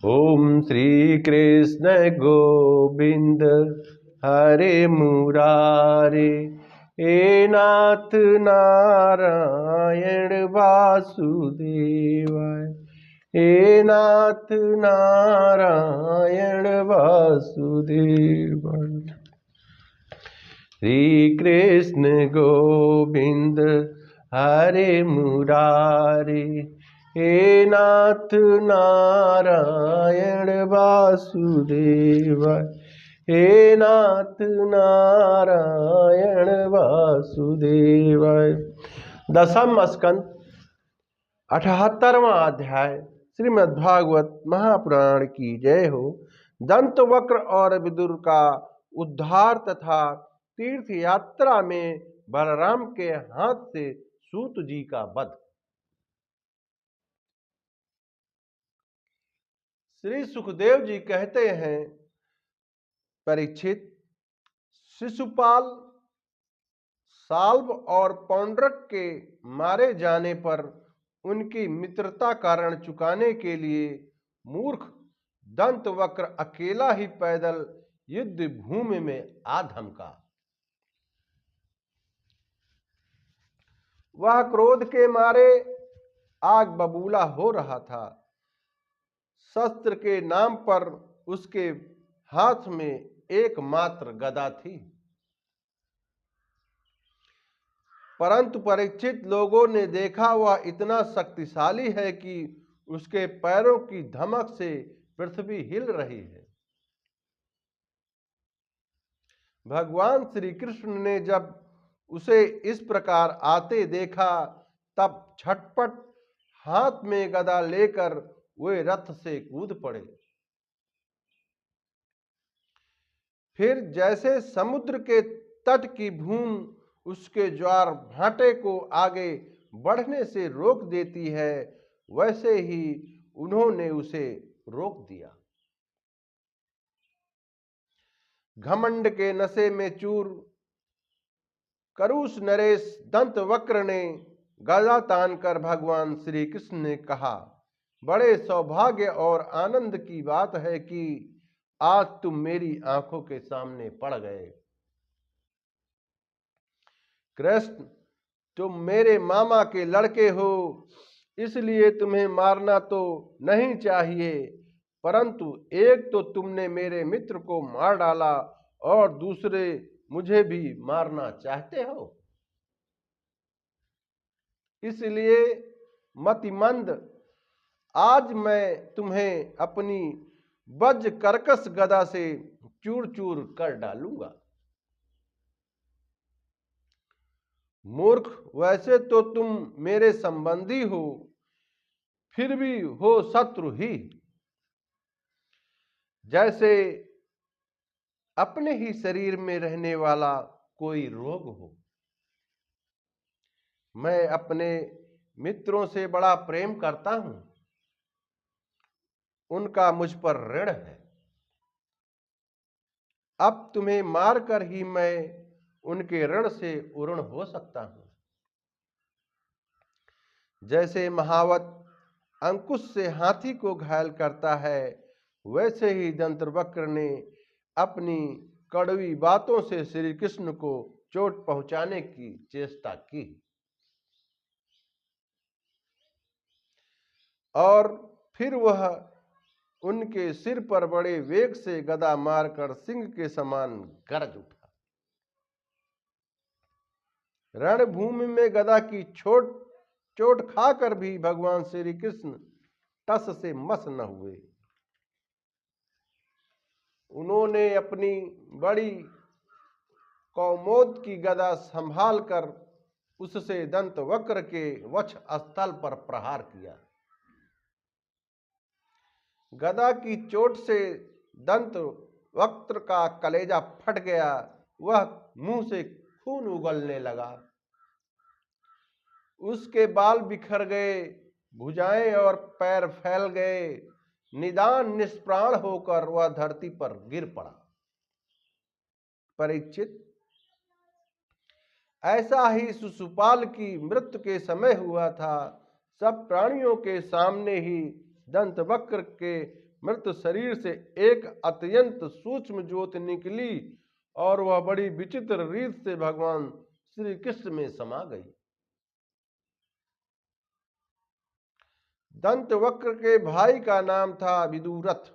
ओम श्री कृष्ण गोविंद हरे मुरारे, हे नाथ नारायण वासुदेवाय, हे नाथ नारायण वासुदेवाय। श्री कृष्ण गोविंद हरे मुरारे, हे नाथ नारायण वासुदेवाय, हे नाथ नारायण वासुदेवाय। दसम स्कंद 78वां अध्याय श्रीमद्भागवत महापुराण की जय हो। दंत वक्र और विदुर का उद्धार तथा तीर्थ यात्रा में बलराम के हाथ से सूत जी का वध। श्री सुखदेव जी कहते हैं, परीक्षित, शिशुपाल, साल्व और पौंड्रक के मारे जाने पर उनकी मित्रता कारण चुकाने के लिए मूर्ख दंत वक्र अकेला ही पैदल युद्ध भूमि में आ धमका। वह क्रोध के मारे आग बबूला हो रहा था। शस्त्र के नाम पर उसके हाथ में एकमात्र गदा थी, परंतु परीक्षित लोगों ने देखा वह इतना शक्तिशाली है कि उसके पैरों की धमक से पृथ्वी हिल रही है। भगवान श्री कृष्ण ने जब उसे इस प्रकार आते देखा तब झटपट हाथ में गदा लेकर वे रथ से कूद पड़े। फिर जैसे समुद्र के तट की भूमि उसके ज्वार भाटे को आगे बढ़ने से रोक देती है, वैसे ही उन्होंने उसे रोक दिया। घमंड के नशे में चूर करुष नरेश दंत वक्र ने गदा तानकर भगवान श्री कृष्ण ने कहा, बड़े सौभाग्य और आनंद की बात है कि आज तुम मेरी आंखों के सामने पड़ गए। कृष्ण, तुम मेरे मामा के लड़के हो, इसलिए तुम्हें मारना तो नहीं चाहिए, परंतु एक तो तुमने मेरे मित्र को मार डाला और दूसरे मुझे भी मारना चाहते हो। इसलिए मतिमंद, आज मैं तुम्हें अपनी वज्र कर्कश गदा से चूर चूर कर डालूंगा। मूर्ख, वैसे तो तुम मेरे संबंधी हो, फिर भी हो शत्रु ही। जैसे अपने ही शरीर में रहने वाला कोई रोग हो। मैं अपने मित्रों से बड़ा प्रेम करता हूं, उनका मुझ पर ऋण है। अब तुम्हें मारकर ही मैं उनके ऋण से उऋण हो सकता हूं। जैसे महावत अंकुश से हाथी को घायल करता है, वैसे ही दंतवक्र ने अपनी कड़वी बातों से श्री कृष्ण को चोट पहुंचाने की चेष्टा की और फिर वह उनके सिर पर बड़े वेग से गदा मारकर सिंह के समान गरज उठा। रणभूमि में गदा की चोट खाकर भी भगवान श्री कृष्ण टस से मस न हुए। उन्होंने अपनी बड़ी कौमोद की गदा संभालकर उससे दंत वक्र के वक्ष स्थल पर प्रहार किया। गदा की चोट से दंत वक्र का कलेजा फट गया, वह मुंह से खून उगलने लगा। उसके बाल बिखर गए, भुजाएं और पैर फैल गए, निदान निष्प्राण होकर वह धरती पर गिर पड़ा। परीक्षित, ऐसा ही शिशुपाल की मृत्यु के समय हुआ था। सब प्राणियों के सामने ही दंतवक्र के मृत शरीर से एक अत्यंत सूक्ष्म ज्योति निकली और वह बड़ी विचित्र रीत से भगवान श्री कृष्ण में समा गई। दंतवक्र के भाई का नाम था विदुरथ।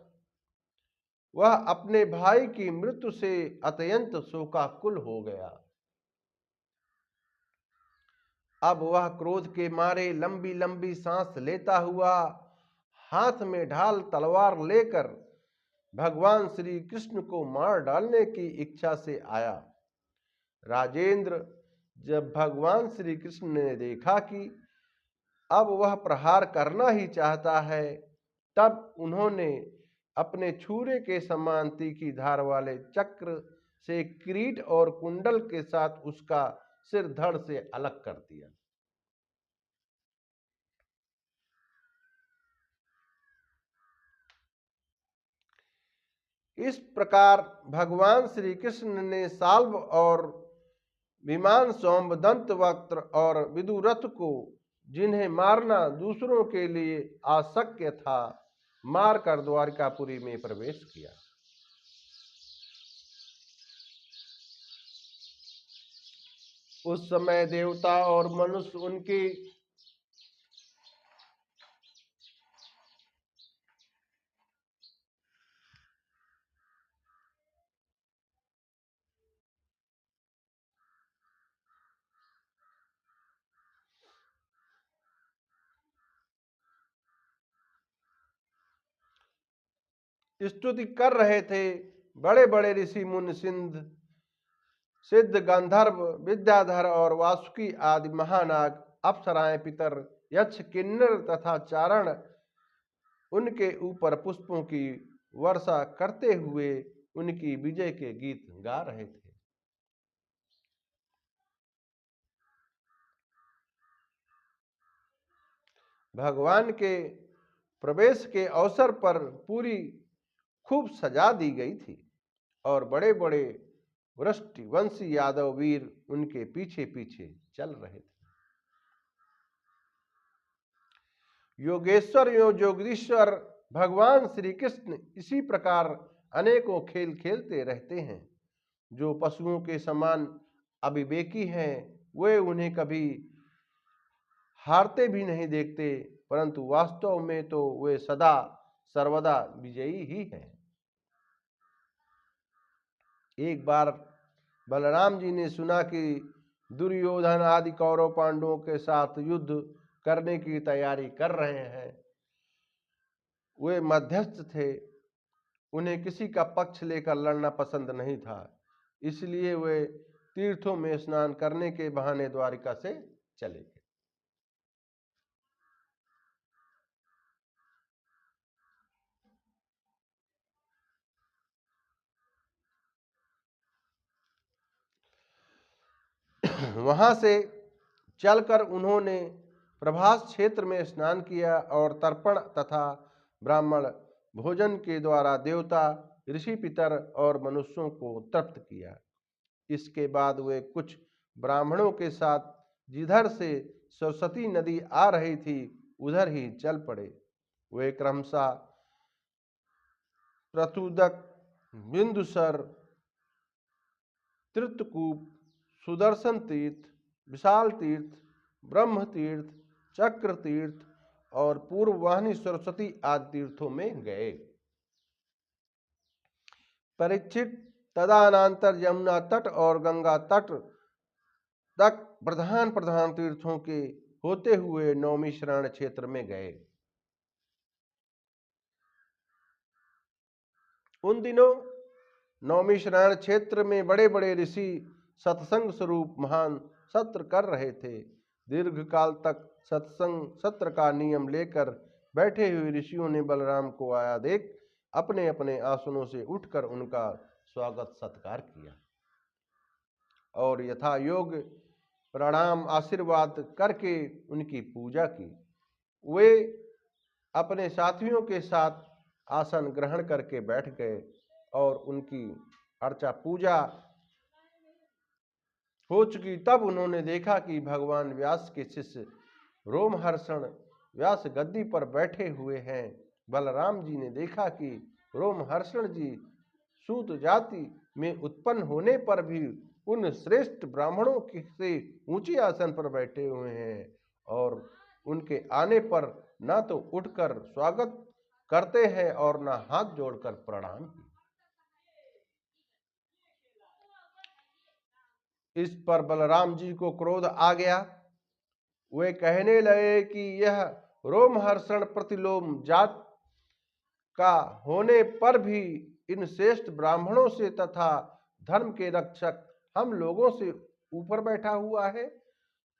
वह अपने भाई की मृत्यु से अत्यंत शोकाकुल हो गया। अब वह क्रोध के मारे लंबी लंबी सांस लेता हुआ हाथ में ढाल तलवार लेकर भगवान श्री कृष्ण को मार डालने की इच्छा से आया। राजेंद्र, जब भगवान श्री कृष्ण ने देखा कि अब वह प्रहार करना ही चाहता है, तब उन्होंने अपने छुरे के समान तीखी धार वाले चक्र से किरीट और कुंडल के साथ उसका सिर धड़ से अलग कर दिया। इस प्रकार भगवान श्री कृष्ण ने साल्व और विमान सोम, दंतवक्त्र और विदुरथ को, जिन्हें मारना दूसरों के लिए अशक्य था, मारकर द्वारिकापुरी में प्रवेश किया। उस समय देवता और मनुष्य उनकी स्तुति कर रहे थे। बड़े बड़े ऋषि मुनि, सिद्ध, गंधर्व, विद्याधर और वासुकी आदि महानाग, अप्सराएं, पितर, यक्ष, किन्नर तथा चारण उनके ऊपर पुष्पों की वर्षा करते हुए उनकी विजय के गीत गा रहे थे। भगवान के प्रवेश के अवसर पर पूरी खूब सजा दी गई थी और बड़े बड़े वृष्टिवंशी यादव वीर उनके पीछे पीछे चल रहे थे। योगेश्वर एवं योगीश्वर भगवान श्री कृष्ण इसी प्रकार अनेकों खेल खेलते रहते हैं। जो पशुओं के समान अविवेकी हैं, वे उन्हें कभी हारते भी नहीं देखते, परंतु वास्तव में तो वे सदा सर्वदा विजयी ही हैं। एक बार बलराम जी ने सुना कि दुर्योधन आदि कौरव पांडवों के साथ युद्ध करने की तैयारी कर रहे हैं। वे मध्यस्थ थे, उन्हें किसी का पक्ष लेकर लड़ना पसंद नहीं था, इसलिए वे तीर्थों में स्नान करने के बहाने द्वारिका से चले गए। वहां से चलकर उन्होंने प्रभास क्षेत्र में स्नान किया और तर्पण तथा ब्राह्मण भोजन के द्वारा देवता, ऋषि, पितर और मनुष्यों को तृप्त किया। इसके बाद वे कुछ ब्राह्मणों के साथ जिधर से सरस्वती नदी आ रही थी उधर ही चल पड़े। वे क्रमशः प्रतुदक, बिंदुसर, त्रितकूप, सुदर्शन तीर्थ, विशाल तीर्थ, ब्रह्म तीर्थ, चक्र तीर्थ और पूर्ववाहिनी सरस्वती आदि तीर्थों में गए। परीक्षित तदनंतर यमुना तट और गंगा तट तक प्रधान प्रधान तीर्थों के होते हुए नौमी शरण क्षेत्र में गए। उन दिनों नौमी शरण क्षेत्र में बड़े बड़े ऋषि सत्संग स्वरूप महान सत्र कर रहे थे। दीर्घ काल तक सत्संग सत्र का नियम लेकर बैठे हुए ऋषियों ने बलराम को आया देख अपने अपने आसनों से उठकर उनका स्वागत सत्कार किया और यथा योग प्रणाम आशीर्वाद करके उनकी पूजा की। वे अपने साथियों के साथ आसन ग्रहण करके बैठ गए और उनकी अर्चा पूजा हो चुकी। तब उन्होंने देखा कि भगवान व्यास के शिष्य रोमहर्षण व्यास गद्दी पर बैठे हुए हैं बलराम जी ने देखा कि रोमहर्षण जी सूत जाति में उत्पन्न होने पर भी उन श्रेष्ठ ब्राह्मणों से ऊंचे आसन पर बैठे हुए हैं और उनके आने पर ना तो उठकर स्वागत करते हैं और ना हाथ जोड़कर प्रणाम। इस पर बलराम जी को क्रोध आ गया। वे कहने लगे कि यह रोमहर्षण प्रतिलोम जात का होने पर भी इन श्रेष्ठ ब्राह्मणों से तथा धर्म के रक्षक हम लोगों से ऊपर बैठा हुआ है,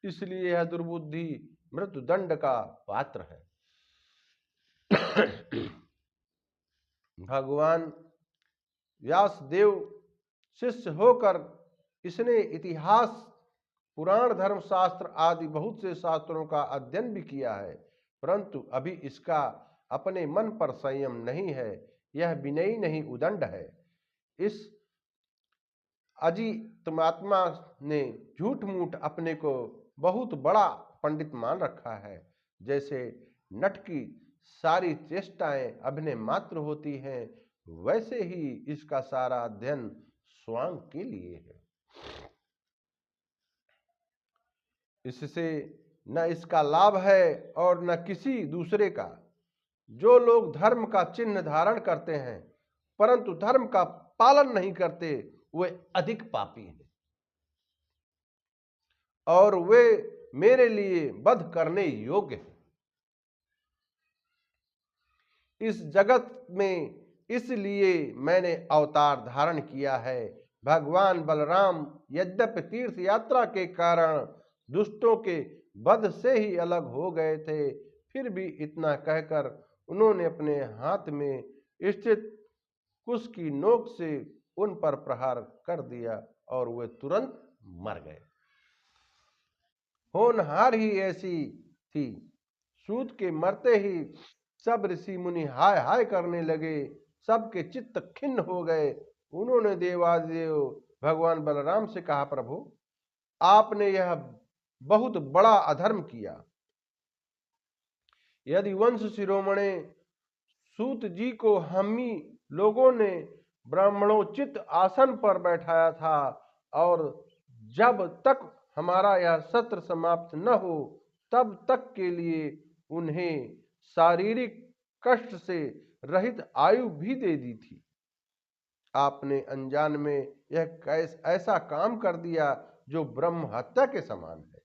इसलिए यह दुर्बुद्धि मृत्युदंड का पात्र है। भगवान व्यासदेव शिष्य होकर इसने इतिहास, पुराण, धर्मशास्त्र आदि बहुत से शास्त्रों का अध्ययन भी किया है, परंतु अभी इसका अपने मन पर संयम नहीं है। यह विनयी नहीं, उदंड है। इस अजितमात्मा ने झूठ मूठ अपने को बहुत बड़ा पंडित मान रखा है। जैसे नट की सारी चेष्टाएं अभिनय मात्र होती हैं, वैसे ही इसका सारा अध्ययन स्वांग के लिए है। इससे न इसका लाभ है और न किसी दूसरे का। जो लोग धर्म का चिन्ह धारण करते हैं परंतु धर्म का पालन नहीं करते, वे अधिक पापी हैं और वे मेरे लिए वध करने योग्य हैं। इस जगत में इसलिए मैंने अवतार धारण किया है। भगवान बलराम यद्यपि तीर्थ यात्रा के कारण दुष्टों के वध से ही अलग हो गए थे, फिर भी इतना कहकर उन्होंने अपने हाथ में स्थित कुश की नोक से उन पर प्रहार कर दिया और वे तुरंत मर गए। होनहार ही ऐसी थी। सूत के मरते ही सब ऋषि मुनि हाय हाय करने लगे, सबके चित्त खिन्न हो गए। उन्होंने देवादिदेव भगवान बलराम से कहा, प्रभु आपने यह बहुत बड़ा अधर्म किया। यदि वंश शिरोमणि सूत जी को हम ही लोगों ने ब्राह्मणोचित आसन पर बैठाया था और जब तक हमारा यह सत्र समाप्त न हो तब तक के लिए उन्हें शारीरिक कष्ट से रहित आयु भी दे दी थी। आपने अनजान में यह ऐसा काम कर दिया जो ब्रह्म हत्या के समान है।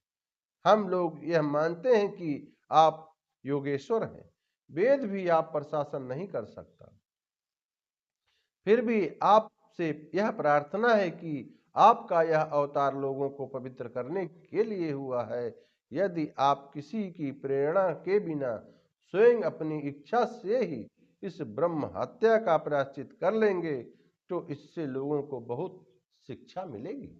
हम लोग यह मानते हैं कि आप योगेश्वर हैं, वेद भी आप पर शासन नहीं कर सकता। फिर भी आपसे यह प्रार्थना है कि आपका यह अवतार लोगों को पवित्र करने के लिए हुआ है। यदि आप किसी की प्रेरणा के बिना स्वयं अपनी इच्छा से ही इस ब्रह्म हत्या का प्रायश्चित कर लेंगे तो इससे लोगों को बहुत शिक्षा मिलेगी।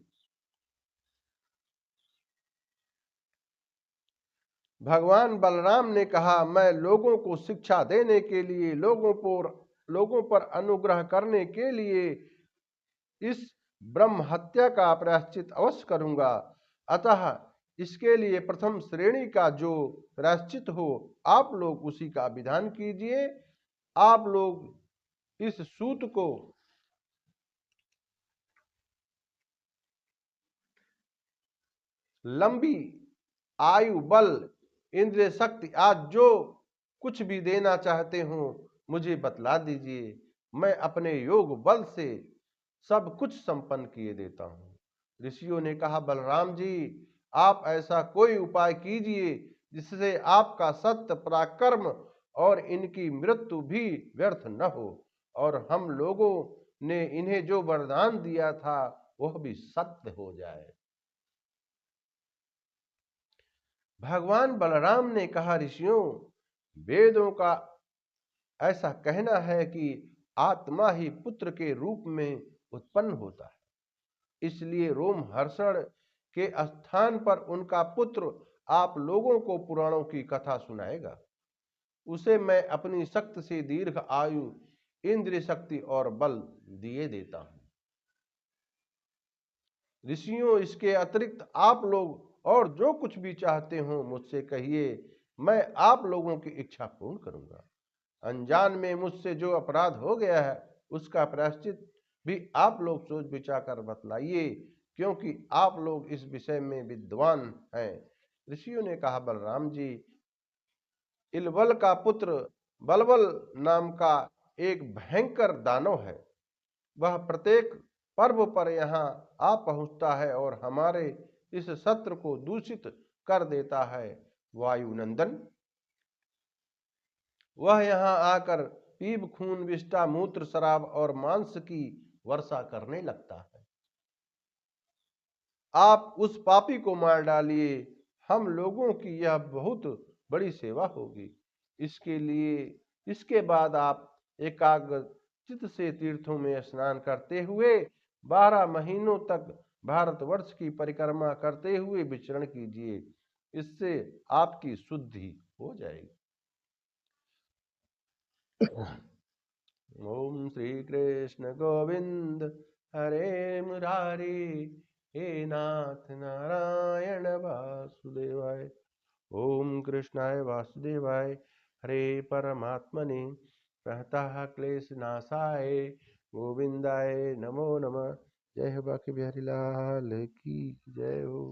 भगवान बलराम ने कहा, मैं लोगों को शिक्षा देने के लिए, लोगों पर अनुग्रह करने के लिए इस ब्रह्म हत्या का प्रायश्चित अवश्य करूंगा। अतः इसके लिए प्रथम श्रेणी का जो प्रायश्चित हो आप लोग उसी का विधान कीजिए। आप लोग इस सूत को लंबी आयु, बल, इंद्रिय शक्ति आज जो कुछ भी देना चाहते हो मुझे बतला दीजिए। मैं अपने योग बल से सब कुछ संपन्न किए देता हूं। ऋषियों ने कहा, बलराम जी आप ऐसा कोई उपाय कीजिए जिससे आपका सत्य पराक्रम और इनकी मृत्यु भी व्यर्थ न हो और हम लोगों ने इन्हें जो वरदान दिया था वह भी सत्य हो जाए। भगवान बलराम ने कहा, ऋषियों वेदों का ऐसा कहना है कि आत्मा ही पुत्र के रूप में उत्पन्न होता है, इसलिए रोमहर्षण के स्थान पर उनका पुत्र आप लोगों को पुराणों की कथा सुनाएगा। उसे मैं अपनी शक्ति से दीर्घ आयु, इंद्रिय शक्ति और बल दिए देता हूं। ऋषियों इसके अतिरिक्त आप लोग और जो कुछ भी चाहते हो मुझसे कहिए, मैं आप लोगों की इच्छा पूर्ण करूंगा। अनजान में मुझसे जो अपराध हो गया है उसका प्रायश्चित भी आप लोग सोच विचार कर बतलाइए, क्योंकि आप लोग इस विषय में विद्वान हैं। ऋषियों ने कहा, बलराम जी, इलबल का पुत्र बलबल नाम का एक भयंकर दानव है। वह प्रत्येक पर्व पर यहाँ आ पहुँचता है और हमारे इस सत्र को दूषित कर देता है। वायुनंदन, वह यहाँ आकर पीप, खून, विष्ठा, मूत्र, शराब और मांस की वर्षा करने लगता है। आप उस पापी को मार डालिए, हम लोगों की यह बहुत बड़ी सेवा होगी। इसके बाद आप एकाग्र चित्त से तीर्थों में स्नान करते हुए 12 महीनों तक भारतवर्ष की परिक्रमा करते हुए विचरण कीजिए। इससे आपकी शुद्धि हो जाएगी। ओम श्री कृष्ण गोविंद हरे मुरारी, हे नाथ नारायण वासुदेवाय। ओम कृष्णाय वासुदेवाय, हरे परमात्मने प्रणतः क्लेशनाशाय गोविंदाय नमो नमः। जय हो बांके बिहारी लाल की जय हो।